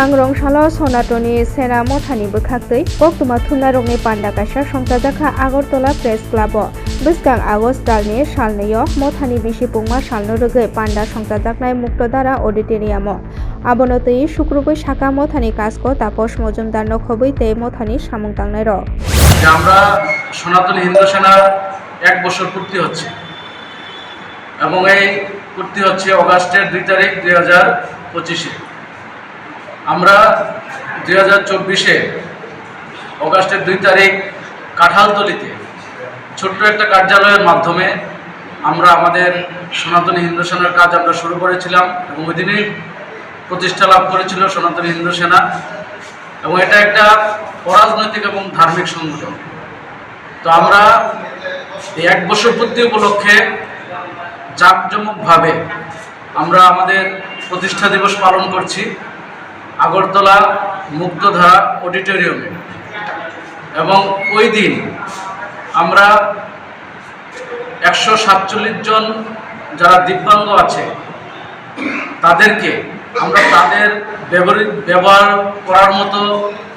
सांग्रंसालो सनातनी सेना मथानि बखाखै बक्तमा थुनारंनि पान्डा कासा संसाजाखा आगरतला प्रेस क्लाब बिस्कां आगस्ट दालनि सालनैयो मथानि बिसिपुंमा सालनो रगै पान्डा संसाजाखनाय मुक्तधारा अडिटोरियाम आबनतै शुक्रबै साका मथानि काजको तापस मजुमदार नखबै ते मथानि सामुं तांनाय र আমরা সনাতনী হিন্দু সেনার 1 বছর পূর্তি হচ্ছে এবং এই পূর্তি হচ্ছে অগাস্টের 2 তারিখ 2025-এ। আমরা 2024-এ অগাস্টের 2 তারিখ কাঁঠালতলিতে ছোট্ট একটা কার্যালয়ের মাধ্যমে আমরা আমাদের সনাতনী হিন্দু সেনার কাজ আমরা শুরু করেছিলাম এবং ওই দিনই প্রতিষ্ঠা লাভ করেছিল সনাতনী হিন্দু সেনা এবং এটা একটা অরাজনৈতিক এবং ধার্মিক সংগঠন। তো আমরা এই 1 বছর পূর্তি উপলক্ষে জাঁকজমকভাবে আমরা আমাদের প্রতিষ্ঠা দিবস পালন করছি আগরতলা মুক্তধারা অডিটোরিয়ামে এবং ওই দিন আমরা 147 জন যারা দিব্যাঙ্গ আছে তাদেরকে আমরা তাদের ব্যবহার করার মতো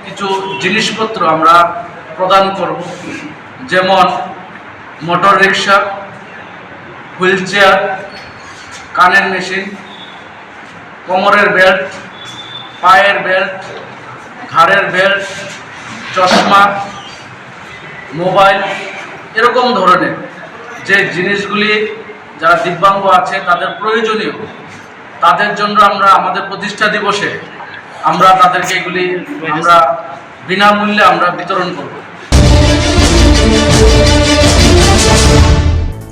কিছু জিনিসপত্র আমরা প্রদান করব, যেমন মোটর রিক্সা, হুইল চেয়ার, কানের মেশিন, কোমরের বেল্ট, পায়ের বেল্ট, ঘাড়ের বেল্ট, চশমা, মোবাইল, এরকম ধরনের যে জিনিসগুলি যারা দিব্যাঙ্গ আছে তাদের প্রয়োজনীয়, তাদের জন্য আমরা আমাদের প্রতিষ্ঠা দিবসে আমরা তাদেরকে এগুলি আমরা বিনামূল্যে আমরা বিতরণ করব।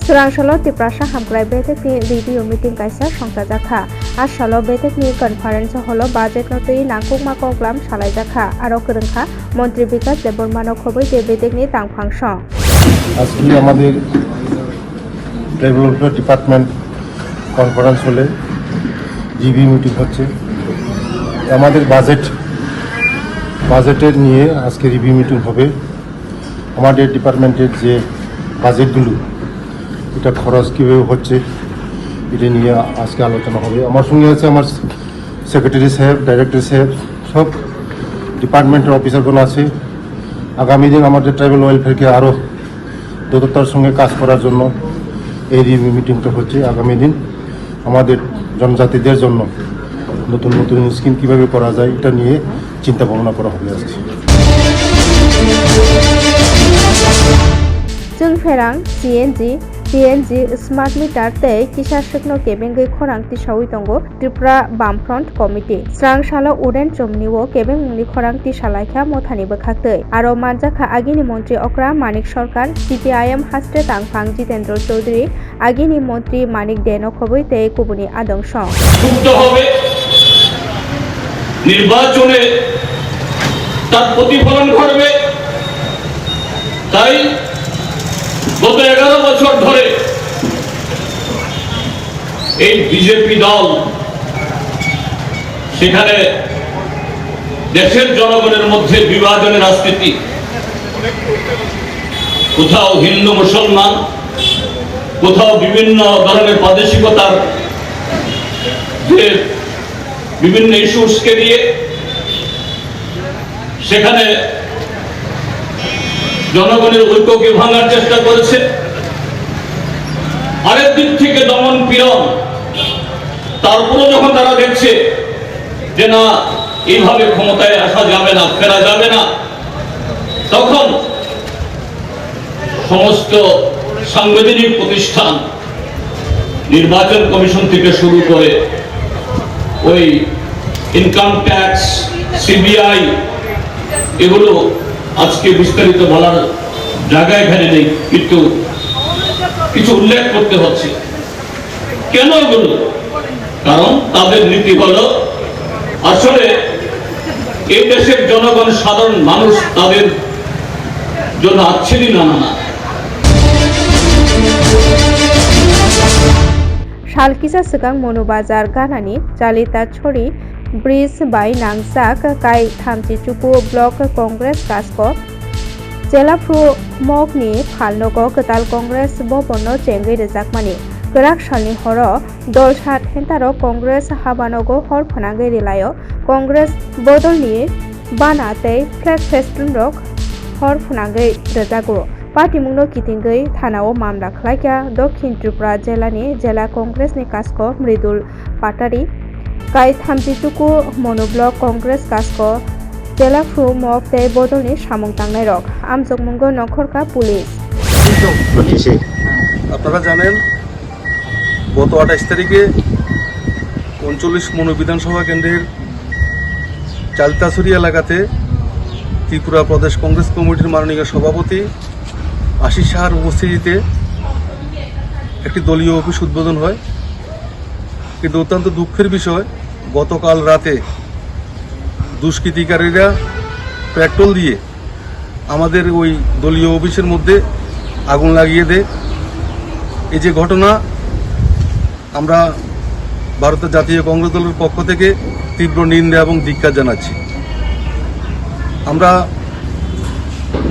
Surangshalo Tiprasa Hamklai Betekni Video Meeting Kaisa Songsajakha Ashalo Betekni Conference Holo Budget Notui Nangkukma Koklam Salaijakha Aro Korongkha Montri Bikas Debormano Khoboi de Betekni Tangphangshong আজকে আমাদের ডেভেলপমেন্ট ডিপার্টমেন্ট কনফারেন্স হলে জিবি মিটিং হচ্ছে আমাদের বাজেটের নিয়ে আজকে review meeting হবে। আমাদের ডিপার্টমেন্টের যে বাজেটগুলো এটা খরচ কীভাবে হচ্ছে এটা নিয়ে আজকে আলোচনা হবে। আমার সঙ্গে আছে আমার সেক্রেটারি সাহেব, ডাইরেক্টর সাহেব, সব ডিপার্টমেন্টের অফিসারগুলো আছে। আগামী দিন আমাদের ট্রাইবাল ওয়েলফেয়ারকে আরও দ্রুততার সঙ্গে কাজ করার জন্য এই রিভিউ মিটিংটা হচ্ছে। আগামী দিন আমাদের জনজাতিদের জন্য নতুন নতুন স্কিম কীভাবে করা যায় এটা নিয়ে চিন্তা ভাবনা করা হবে আজকে। Jungferang CNG Smart Meter Tei Kisar Shekno Kebengai Khorang Tisawi Tongo Tripura Bamfront Committee Srangshalo Uren Chomniwo Kebeng Mungni Khorang Tisalaikha Mothani Bokhaktei Aro Manjakha Agini Montri Okra Manik Sarkar CPIM Haste Tangphang Jitendra Choudhury Agini Montri Manik Deno Khoboi Tei Kubuni Adongshong যুক্ত হবে নির্বাচনে তার প্রতিফলন ঘটবে। তাই গত 11 বছর ধরে এই বিজেপি দল সেখানে দেশের জনগণের মধ্যে বিভাজনের রাজনীতি, কোথাও হিন্দু মুসলমান, কোথাও বিভিন্ন ধরনের প্রাদেশিকতার যে বিভিন্ন ইস্যুসকে দিয়ে সেখানে জনগণের ঐক্যকে ভাঙার চেষ্টা করেছে। আরেক দিক থেকে দমন পীড়ন, তারপরে যখন তারা দেখছে যে না এইভাবে ক্ষমতায় আসা যাবে না, ফেরা যাবে না, তখন সমস্ত সাংবিধানিক প্রতিষ্ঠান নির্বাচন কমিশন থেকে শুরু করে ওই ইনকাম ট্যাক্স, সিবিআই, এগুলো আজকে বিস্তারিত বলার জায়গা এখানে নেই, কিন্তু কিছু উল্লেখ করতে হচ্ছে। কেন এগুলো? কারণ তাদের নীতি হলো আসলে এই দেশের জনগণ, সাধারণ মানুষ তাদের জন্য আচ্ছেদি না না। Shalkisa Sekang Monobazar Ganani Jalita Chori Bris by Nangsak Kai Thamchi Chupu Block Congress Kasko Jela Pro Mogni Phalnogo Ketal Congress Bobono Chengi Rejakmani Gerak salni horo dol sat hentaro Congress habanogo hor phanage relayo Congress bodolni bana tei flag festum rok hor phanage rejago Party mungno kitingei thanao mamla khlaika Dokhin Tripura jelani jela Congress ni kasko Mridul Patari kai thamjituku monoblok Congress kasko jela fru mok tei bodolni samung tangnai rok amjok mungo nokhorka police আপনারা জানেন গত 28 তারিখে 39 মনো বিধানসভা কেন্দ্রের চালতাছড়ি এলাকাতে ত্রিপুরা প্রদেশ কংগ্রেস কমিটির মাননীয় সভাপতি আশিস সাহার উপস্থিতিতে একটি দলীয় অফিস উদ্বোধন হয়। কিন্তু অত্যন্ত দুঃখের বিষয় গতকাল রাতে দুষ্কৃতিকারীরা পেট্রোল দিয়ে আমাদের ওই দলীয় অফিসের মধ্যে আগুন লাগিয়ে দেয়। এই যে ঘটনা আমরা ভারতের জাতীয় কংগ্রেস দলের পক্ষ থেকে তীব্র নিন্দা এবং ধিক্কার জানাচ্ছি। আমরা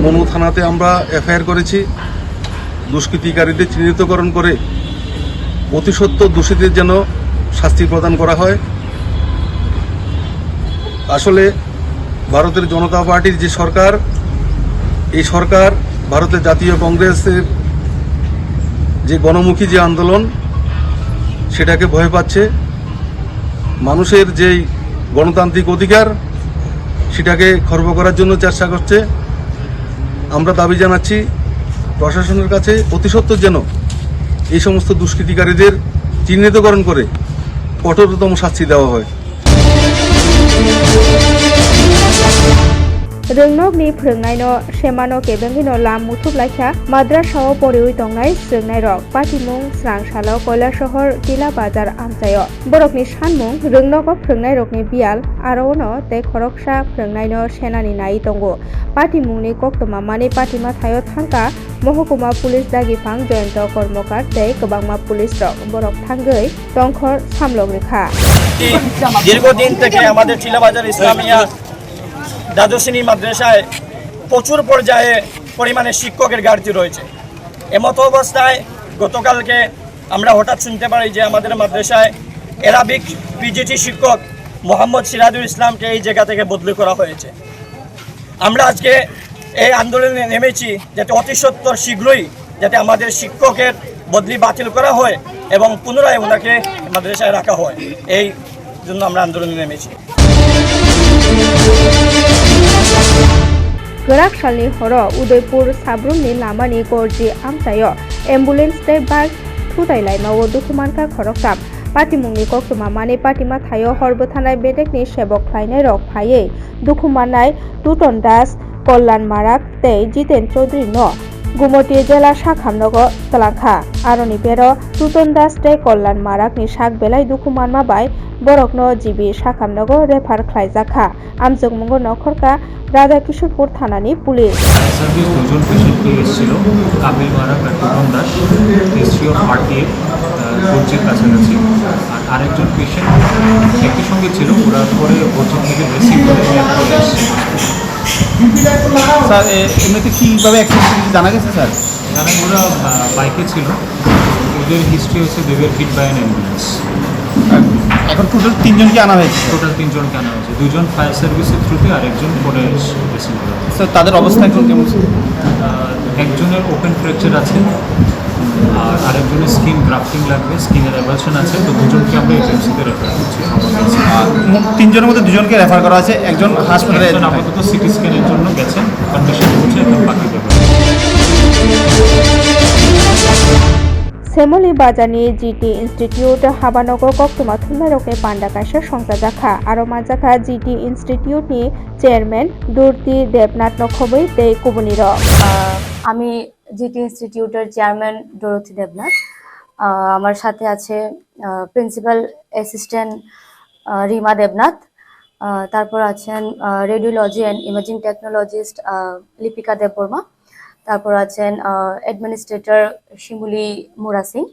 মনু থানাতে আমরা এফআইআর করেছি, দুষ্কৃতিকারীদের চিহ্নিতকরণ করে অতি সত্বর দোষীদের যেন শাস্তি প্রদান করা হয়। আসলে ভারতের জনতা পার্টির যে সরকার, এই সরকার ভারতের জাতীয় কংগ্রেসের যে গণমুখী যে আন্দোলন সেটাকে ভয় পাচ্ছে, মানুষের যেই গণতান্ত্রিক অধিকার সেটাকে খর্ব করার জন্য চেষ্টা করছে। আমরা দাবি জানাচ্ছি প্রশাসনের কাছে অতি সত্বর যেন এই সমস্ত দুষ্কৃতিকারীদের চিহ্নিতকরণ করে কঠোরতম শাস্তি দেওয়া হয়। Rungnog ni phungnai no semano kebengi no lam muthub laikha madrasao poriwi tongnai srungnai rok patimung srang salo koila shohor tila bazar amchayo borok ni sanmung rungnogo phungnai rok ni bial aro no te khoroksa phungnai no senani nai tongo patimung ni koktoma mani patima thayo thangka mohokuma police dagi phang joyento kormokar tei kwbangma police rok borok thangei tongkhor samlok rekha দীর্ঘদিন থেকে আমাদের টিলাবাজার ইসলামিয়া দ্বাদশ শ্রেণী মাদ্রাসায় প্রচুর পর্যায়ে পরিমাণে শিক্ষকের ঘাটতি রয়েছে। এমত অবস্থায় গতকালকে আমরা হঠাৎ শুনতে পারি যে আমাদের মাদ্রাসায় অ্যারাবিক পিজিটি শিক্ষক মোহাম্মদ সিরাজুল ইসলামকে এই জায়গা থেকে বদলি করা হয়েছে। আমরা আজকে এই আন্দোলনে নেমেছি যাতে অতি সত্বর শীঘ্রই যাতে আমাদের শিক্ষকের বদলি বাতিল করা হয় এবং পুনরায় ওনাকে মাদ্রাসায় রাখা হয়, এই জন্য আমরা আন্দোলনে নেমেছি। Gerak salni horo Udaipur sabrumni lamani gorji amchayo ambulance tei bike thutai laimao dukumanka khoroksam patimungni koktoma mani patima thayo horbo thanai bedekni sebok khlainai rok phaiye dukumanai Tuton Das Kollan Marak tei Jiten Chaudhary no Gumoti jela sakhamnogo talangkha aroni bero Tuton Das tei Kollan Marak ni sak belai dukumanma bai borokno jibi sakhamnogo refer khlaijakha amjok mungo nokhorka Radha Kishorpur থানানি police service দুজন পেশেন্টকে এসেছিল কাবিল মারাক আর Tuton Das history of 48 কোচির কাছাকাছি আর আরেকজন patient একই সঙ্গে ছিল ওরা পরে কোচিং থেকে রিসিভ করে চলে এসেছে। স্যার এমনিতে কীভাবে অ্যাক্সিডেন্ট জানা গেছে স্যার? জানেন ওরা বাইকে ছিল, ওদের হিস্ট্রি হচ্ছে they were hit by an ambulance. এখন টোটাল 3 জনকে আনা হয়েছে? টোটাল 3 জনকে আনা হয়েছে, 2 জন ফায়ার সার্ভিসের থ্রুতে আর একজন পরে রিসিভ করা। স্যার তাদের অবস্থা এখন কেমন? একজনের ওপেন ফ্র্যাকচার আছে আর আরেকজনের স্কিন গ্রাফটিং লাগবে, স্কিনের অ্যাভালশন আছে, তো দুজনকে আমরা এজেন্সিতে রেফার করছি। মোট 3 জনের মধ্যে 2 জনকে রেফার করা আছে, একজন হাসপাতালে আপাতত সিটি স্ক্যানের জন্য গেছেন, কন্ডিশন হচ্ছে এখন বাকি ব্যাপার। Semoli Bajani GT Institute Habanogo Koktoma Thunarokni Panda Kaisa Songsa Jakha aro Majaka GT Institute ni Chairman Durti Debnath Nokhoboi tei Kubuni rok আমি জিটি ইনস্টিটিউটের চেয়ারম্যান ডরথি দেবনাথ। আমার সাথে আছে প্রিন্সিপাল অ্যাসিস্ট্যান্ট রিমা দেবনাথ, তারপর আছেন radiology and imaging technologist Lipika Debbarma, তারপর আছেন administrator শিমুলি Mura Singh.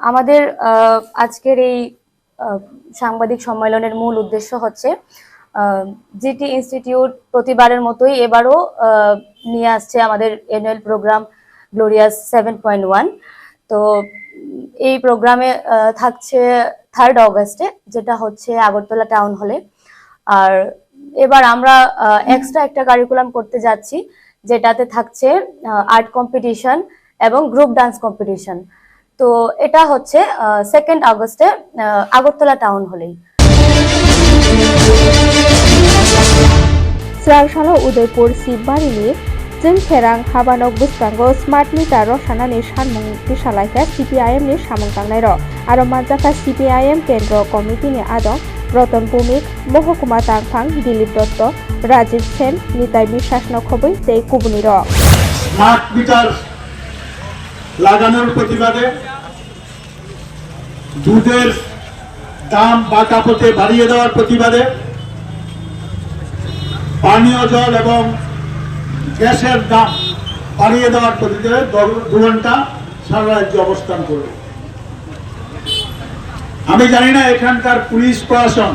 আমাদের আজকের এই সাংবাদিক সম্মেলনের মূল উদ্দেশ্য হচ্ছে জিটি ইনস্টিটিউট প্রতিবারের মতোই এবারও নিয়ে আসছে আমাদের অ্যানুয়াল প্রোগ্রাম গ্লোরিয়াস 7.1। তো এই প্রোগ্রামে থাকছে 3rd অগস্টে, যেটা হচ্ছে আগরতলা টাউন হলে। আর এবার আমরা এক্সট্রা একটা কারিকুলাম করতে যাচ্ছি, যেটাতে থাকছে আর্ট কম্পিটিশন এবং গ্রুপ ডান্স কম্পিটিশন। তো এটা হচ্ছে 2nd আগস্টে আগরতলা টাউন হলেই। Srangshalo Udaipur Sibarili जों खेरां हाबानक बुस्रांगो स्मार्ट मिटार रसानानि सानमुं तिसालाइखा CPIM नि सामंतांनाय र आरो मानजाखा CPIM केन्द्र कमिटिनि आदं रतन भौमिक, महकुमा तांफां, दिलीप दत्त, राजीव सेन, निताई বিশ্বাস नखबै तै कुबुनि र স্মার্ট মিটার লাগানোর প্রতিবাদে দুধের দাম বাঁকাপথে বাড়িয়ে দেওয়ার প্রতিবাদে পানীয় জল এবং গ্যাসের দাম বাড়িয়ে দেওয়ার প্রতিবাদে 2 ঘন্টা সারা রাজ্যে অবস্থান করবে। আমি জানি না এখানকার পুলিশ প্রশাসন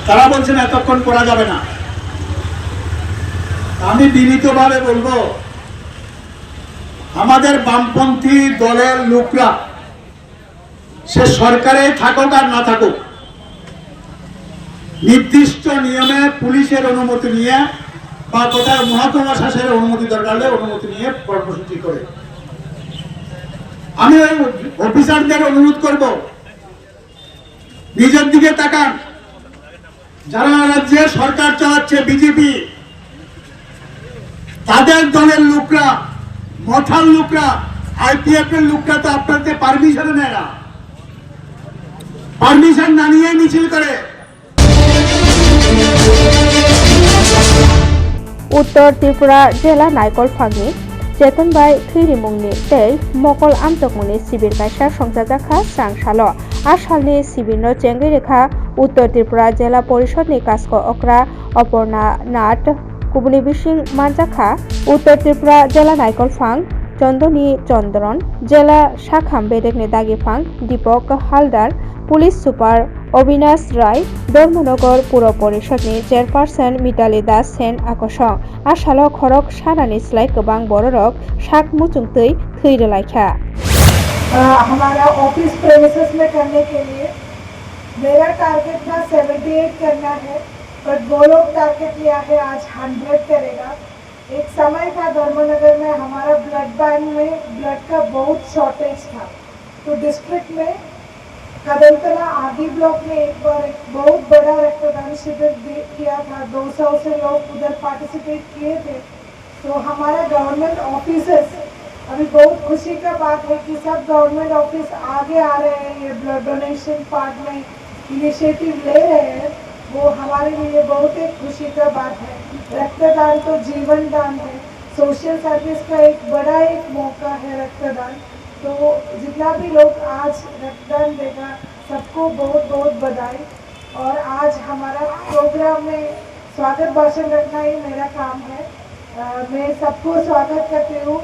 তারা বলছেন এতক্ষণ করা যাবে না। আমি বিনীতভাবে বলবো, আমাদের বামপন্থী দলের লোকরা সে সরকারে থাকুক আর না থাকুক, নির্দিষ্ট নিয়মে পুলিশের অনুমতি নিয়ে বা কোথায় মহকুমা শাসকের অনুমতি দরকার হলে অনুমতি নিয়ে কর্মসূচি করে। আমি ওই অফিসারদের অনুরোধ করব, নিজের দিকে তাকান। যারা রাজ্যে সরকার চালাচ্ছে বিজেপি, তাদের দলের লোকরা, মথার লোকরা, IPF এর লোকরা তো আপনাদের পারমিশন নেয় না, পারমিশন না নিয়ে মিছিল করে। उत्तर त्रिपुरा जिला नायकलफांनि चेतनबाई थैरिमुंनि तै मकल आमजकमुनि शिबिर गायसा संजाजाखा स्रांशालो आसालनि शिबिरनो चेंगैरेखा उत्तर त्रिपुरा जिला परिषदनि कास्को अक्रा अपर्णा नाथ कुबुनि बिसिं मानजाखा उत्तर त्रिपुरा जिला नायकलफां चंदनी चंद्रन जिला शाखाम बेदेकनि दागिफां दीपक हालदार पुलिस सुपार अविनाश राय धर्मनगर पुर परिषदनि चेयरपारसन मिताली दास सेन आकर्षण आसालो खरक सारानि स्लाइ गोबां बररक साक मुचुंगतै थैरलायखा। हमारा ऑफिस प्रेमिसेस में करने के लिए मेरा टारगेट था 78 करना है, पर वो लोग टारगेट लिया है आज 100 करेगा। एक समय था धर्मनगर में हमारा ब्लड बैंक में ब्लड का बहुत शॉर्टेज था, तो डिस्ट्रिक्ट में कदमतला आदि ब्लॉक में एक बार एक बहुत बड़ा रक्तदान शिविर किया था। 200 से लोग उधर पार्टिसिपेट किए थे। तो हमारा गवर्नमेंट ऑफिसर्स, अभी बहुत खुशी का बात है कि सब गवर्नमेंट ऑफिस आगे आ रहे हैं, ये ब्लड डोनेशन पार्ट में इनिशिएटिव ले रहे हैं, वो हमारे लिए बहुत एक खुशी का बात है। रक्तदान तो जीवन दान है, सोशल सर्विस का एक बड़ा एक मौका है रक्तदान। तो जितना भी लोग आज रक्तदान देगा सबको बहुत बहुत बधाई। और आज हमारा प्रोग्राम में स्वागत भाषण रखना ही मेरा काम है। मैं सबको स्वागत करती हूँ।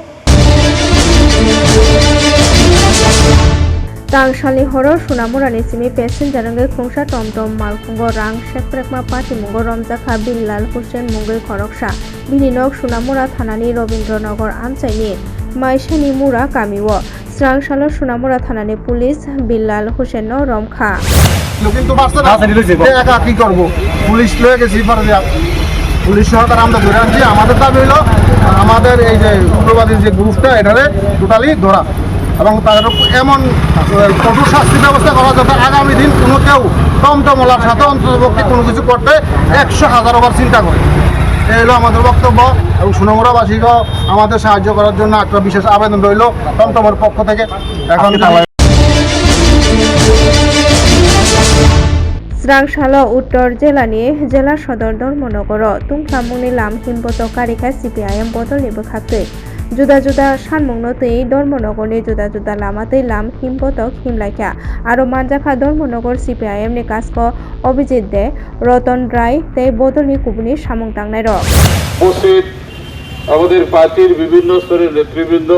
तांगशालनि हरो सुनामुरानि सिमी पेसेन्जार अंगै खुंसा टमटम मालखुंगो रां शेखप्रेकमा पार्टी मुंगो रमजाखा बिल्लाल हुसेन मुंगै खरकसा बिनिनक सुनामुरा थानानि रवीन्द्रनगर आमचाइनि माइसानि मुरा गामिओ स्रांशालो सुनामुरा थानानि पुलिस बिल्लाल हुसेन रमखा কিন্তু পারছে না একা কি করব, পুলিশ লয়ে গেছি পুলিশ সহকারে আমরা ধরে আনছি। আমাদের দাবি হলো আমাদের এই যে উগ্রবাদী যে গ্রুপটা এটারে টোটালি ধরা এবং তাদের এমন কঠোর শাস্তি ব্যবস্থা করা যাতে আগামী দিন কোনো কেউ টমটমলার সাথে অন্ততপক্ষে কোনো কিছু করতে 100,000 বার চিন্তা করে। এই হলো আমাদের বক্তব্য এবং সুনামুরাবাসীকেও আমাদের সাহায্য করার জন্য একটা বিশেষ আবেদন রইল টমটমের পক্ষ থেকে। এখন स्रांशालो उत्तर जिलानि जिला सदर धर्मनगर तुंग्लामुनि लाम हिमबत कारिखा CPIM बदलनि बोखाखै जुदा जुदा सानमुंनो तै धर्मनगरनि जुदा जुदा लामातै लाम हिमबत हिमलायखा आरो मानजाखा धर्मनगर CPIM नि कास्को अभिजित दे रतन राय तै बदलनि कुबुनि सामुं तांनाय र উপস্থিত আমাদের পার্টির বিভিন্ন স্তরের নেতৃবৃন্দ,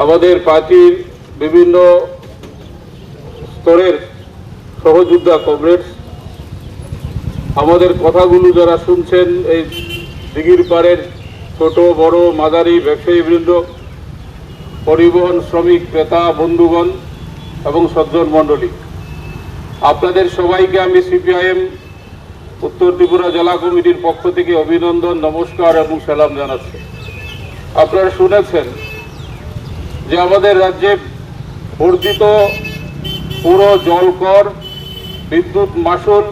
আমাদের পার্টির বিভিন্ন স্তরের সহযোদ্ধা কমরেডস, আমাদের কথাগুলো যারা শুনছেন এই দিঘির পাড়ের ছোট বড় মাঝারি ব্যবসায়ীবৃন্দ, পরিবহন শ্রমিক ক্রেতা বন্ধুগণ এবং সজ্জন মণ্ডলী, আপনাদের সবাইকে আমি সিপিআইএম উত্তর ত্রিপুরা জেলা কমিটির পক্ষ থেকে অভিনন্দন, নমস্কার এবং সালাম জানাচ্ছি। আপনারা শুনেছেন যে আমাদের রাজ্যে বর্ধিত পুর জলকর, বিদ্যুৎ মাশুল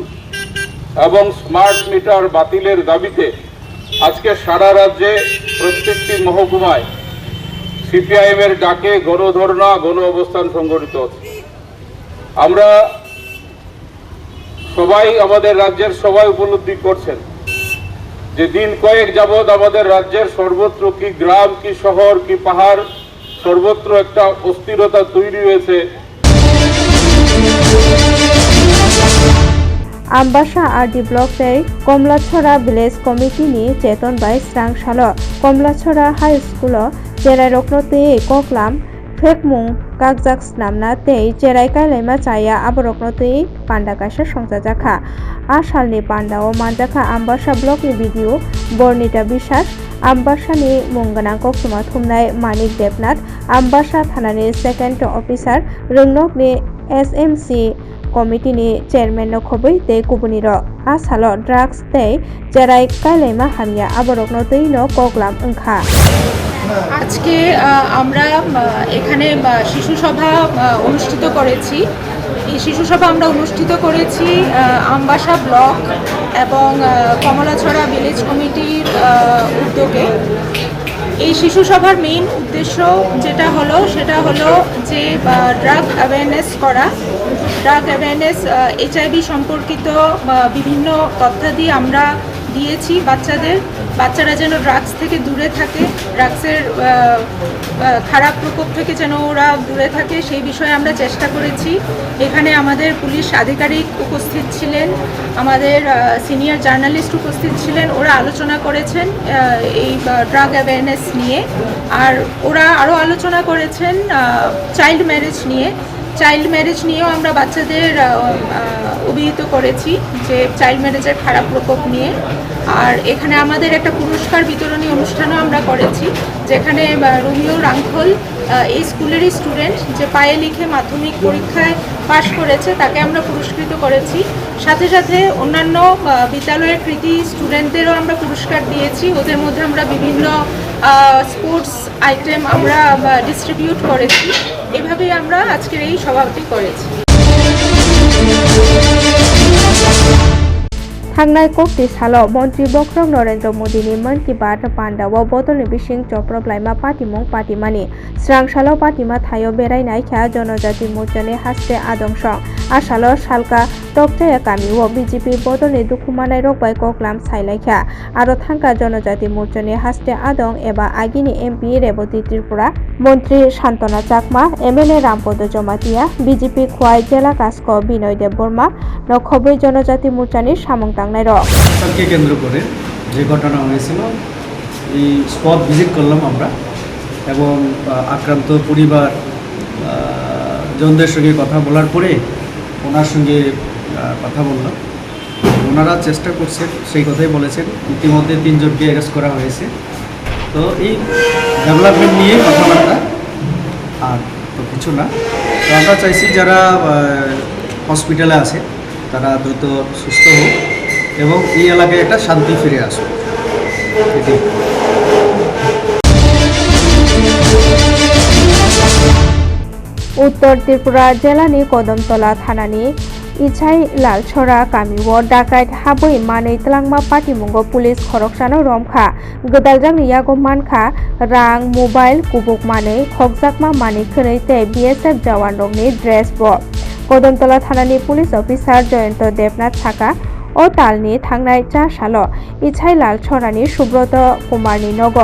এবং স্মার্ট মিটার বাতিলের দাবিতে আজকে সারা রাজ্যে প্রত্যেকটি মহকুমায় সিপিআইএমের ডাকে গণধর্ণা, গণ অবস্থান সংগঠিত হচ্ছে। আমরা সবাই, আমাদের রাজ্যের সবাই উপলব্ধি করছেন যে দিন কয়েক যাবৎ আমাদের রাজ্যের সর্বত্র, কি গ্রাম, কি শহর, কি পাহাড়, সর্বত্র একটা অস্থিরতা তৈরি হয়েছে। आमबासा आरडी ब्लक तै कमलाछरा विलेज कमिटीनि चेतन बाय स्रांसाल कमलाछरा हाई स्कुल जेराय रत्न तै कक्लाम फेकमुं कागजाक नामना तै जेराय कायलायमा चाया आबरकनो तै पांडा कासा संजाजाखा आ सालनि पांडाओ मानजाखा आमबासा ब्लकनि भिडिअ बर्णिता बिश्वास आमबासानि मुंगोनां कक्सुमा थुमनाय मानिक देबनाथ आमबासा थानानि सेकेंड अफिसार रोंनकनि एसएमसी कमिटिनि चेयरमैन खबै तै कुबुनिर आसालो ड्राग्स तै जेराय कायलायमा हामिया आबरकनो तैनो कक्लाम ओंखा। আজকে আমরা এখানে শিশু সভা অনুষ্ঠিত করেছি। এই শিশু সভা আমরা অনুষ্ঠিত করেছি আমবাসা ব্লক এবং কমলাছড়া ভিলেজ কমিটির উদ্যোগে। এই শিশু সভার মেইন উদ্দেশ্য যেটা হলো সেটা হলো যে ড্রাগ অ্যাওয়ারনেস করা। ড্রাগ অ্যাওয়ারনেস, এইচআইভি সম্পর্কিত বিভিন্ন তথ্যাদি আমরা দিয়েছি বাচ্চারা যেন ড্রাগস থেকে দূরে থাকে, ড্রাগসের খারাপ প্রকোপ থেকে যেন ওরা দূরে থাকে সেই বিষয়ে আমরা চেষ্টা করেছি। এখানে আমাদের পুলিশ আধিকারিক উপস্থিত ছিলেন, আমাদের সিনিয়র জার্নালিস্ট উপস্থিত ছিলেন, ওরা আলোচনা করেছেন এই ড্রাগ অ্যাওয়ারনেস নিয়ে। আর ওরা আরও আলোচনা করেছেন চাইল্ড ম্যারেজ নিয়েও আমরা বাচ্চাদের অভিহিত করেছি যে চাইল্ড ম্যারেজের খারাপ প্রকোপ নিয়ে। আর এখানে আমাদের একটা পুরস্কার বিতরণী অনুষ্ঠানও আমরা করেছি, যেখানে রোমিও রাঙ্খল এই স্কুলেরই স্টুডেন্ট, যে পায়ে লিখে মাধ্যমিক পরীক্ষায় পাশ করেছে, তাকে আমরা পুরস্কৃত করেছি। সাথে সাথে অন্যান্য বিদ্যালয়ের কৃতি স্টুডেন্টদেরও আমরা পুরস্কার দিয়েছি। ওদের মধ্যে আমরা বিভিন্ন স্পোর্টস আইটেম আমরা ডিস্ট্রিবিউট করেছি। এভাবেই আমরা আজকের এই সভাটি করেছি। थांनाय कक्ति सालो मन्त्री बक्रम नरेन्द्र मोदीनि मन की बात पान्डाओ बदलनि बिसिं चप्रब्लाइमा पाटिमुं पाटिमानि स्रांसालो पाटिमा थायो बेरायनाय ख्या जनजाति मोर्चानि हास्ते आदंसं आसालो सालका तकजाया कामिओ बिजेपि बदलनि दुखुमानाय रकबाय कक्लाम साइलायख्या आरो थांका जनजाति मोर्चानि हास्ते आदं एबा आगिनि एमपि रेवती त्रिपुरा मन्त्री शान्तना चाकमा एमएलए रामपद जमातिया बिजेपि खोयाई जिला कास्क बिनय देव बर्मा नखबै जनजाति मोर्चानि सामं কে কেন্দ্র করে যে ঘটনা হয়েছিল এই স্পট ভিজিট করলাম আমরা এবং আক্রান্ত পরিবার জনদের সঙ্গে কথা বলার পরে ওনার সঙ্গে কথা বললাম। ওনারা চেষ্টা করছেন, সেই কথাই বলেছেন। ইতিমধ্যে 3 জনকে অ্যারেস্ট করা হয়েছে। তো এই ডেভেলপমেন্ট নিয়ে কথাবার্তা, আর তো কিছু না। তো আমরা চাইছি যারা হসপিটালে আছে তারা দ্রুত সুস্থ হোক এবং এই এলাকায় একটা শান্তি ফিরে আসুক। उत्तर त्रिपुरा जिलानि कदमतला थानानि इचाई लालछरा गामिओ डाकाइत हाबै मानै तलांमा पाटिमुंगो पुलिस खरकसानो रमखा गोदालजांनि यागो मानखा रां मोबाइल कुबुक मानै खगजाकमा मानै खनै तै बीएसएफ जवान रंनि ड्रेस ब कदमतला थानानि पुलिस अफिसार जयंत देबनाथ साका ओ तालनि थांनाय 4 साल इचाई लालछरानि सुब्रत कुमारनि नग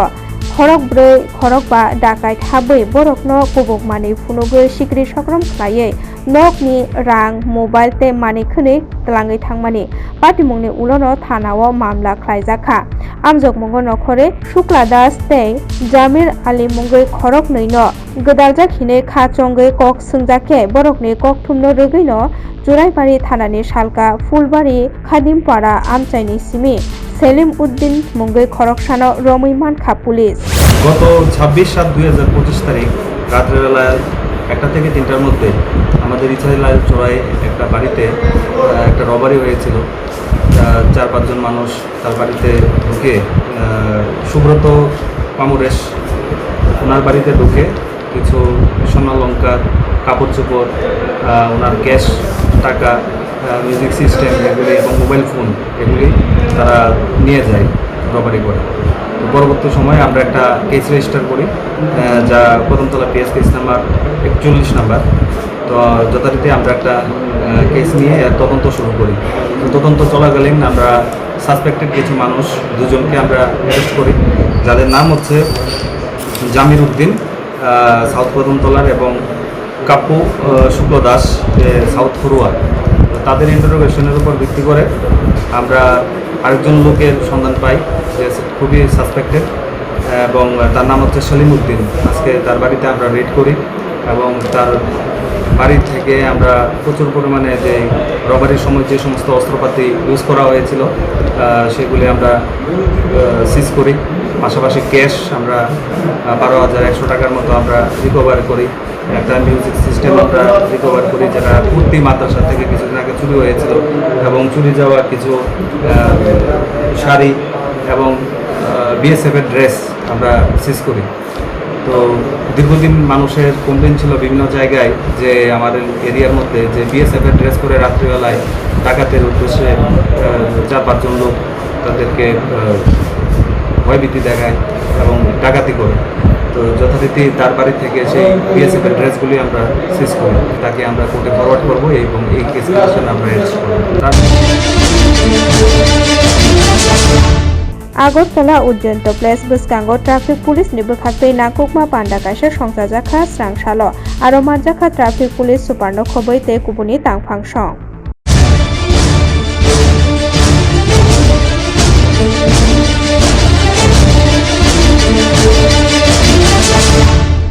खरक 4 खरक 5 डाकाइत हाबै बरकनो कुबुक मानै फुनुगै सिक्रि सक्राम खायै नकनि रां मोबाइल ते मानै खनै तलाङै थांमानि पाटिमुंनि उलनो थानाव मामला ख्लायजाखा आमजक मंगो नखरे शुक्ला दास ते जामिर आली मुंगै खरक नैनो गोदालजा खिनै खाचंगै कक सोंजाखे बरकनि कक थुमनो रगैनो जुराइबारि थानानि सालका फुलबारि खादिमपाड़ा आमचाइनि सिमि सेलिम उद्दीन मुंगै खरकसानो रमै मानखा पुलिस गत 26/7/2025 तारिख রাত্রেবেলায় 1টা থেকে 3টার মধ্যে আমাদের ইছাইলাল চড়াই একটা বাড়িতে একটা রবারি হয়েছিল। 4-5 জন মানুষ তার বাড়িতে ঢুকে সুব্রত পামুরেশ ওনার বাড়িতে ঢুকে কিছু স্বর্ণালঙ্কার, কাপড় চোপড়, ওনার ক্যাশ টাকা, মিউজিক সিস্টেম এগুলি এবং মোবাইল ফোন এগুলি তারা নিয়ে যায় রবারি করে। পরবর্তী সময়ে আমরা একটা কেস রেজিস্টার করি, যা Kadamtala PS case number 41 number. তো যথারীতি আমরা একটা কেস নিয়ে তদন্ত শুরু করি। তদন্ত চলাকালীন আমরা সাসপেক্টেড কিছু মানুষ 2 জনকে আমরা অ্যারেস্ট করি, যাদের নাম হচ্ছে জামির উদ্দিন সাউথ কদমতলার এবং কাপ্পু শুক্ল দাস সাউথ ফরুয়া। তাদের ইন্টারোগেশনের উপর ভিত্তি করে আমরা আরেকজন লোকের সন্ধান পাই যে খুবই সাসপেক্টেড এবং তার নাম হচ্ছে সলিম উদ্দিন। আজকে তার বাড়িতে আমরা রেড করি এবং তার বাড়ি থেকে আমরা প্রচুর পরিমাণে যে রবারির সময় যে সমস্ত অস্ত্রপাতি ইউজ করা হয়েছিল সেগুলি আমরা সিজ করি। পাশাপাশি ক্যাশ আমরা 12,100 টাকার মতো আমরা রিকভার করি। একটা মিউজিক সিস্টেম আমরা রিকভার করি, যেটা কুর্তি মাদ্রাসা থেকে কিছুদিন আগে চুরি হয়েছিল, এবং চুরি যাওয়া কিছু শাড়ি এবং বিএসএফের ড্রেস আমরা সিজ করি। তো দীর্ঘদিন মানুষের কমপ্লেন ছিল বিভিন্ন জায়গায় যে আমাদের এরিয়ার মধ্যে যে বিএসএফের ড্রেস করে রাত্রিবেলায় ডাকাতের উদ্দেশ্যে 4-5 জন লোক তাদেরকে ভয়ভীতি দেখায় এবং ডাকাতি করে। তো যথারীতি তার বাড়ি থেকে সেই বিএসএফের ড্রেসগুলি আমরা সিজ করি, তাকে আমরা কোর্টে ফরওয়ার্ড করবো এবং এই কেসের আমরা অ্যারেস্ট করবো। Agartala Ujjayanta place bwskango traffic police ni bwkhaktai nakukma panda kaisa songjajakha srang salo aro manjakha traffic police suparno khoboi tei kubuni tangphang song।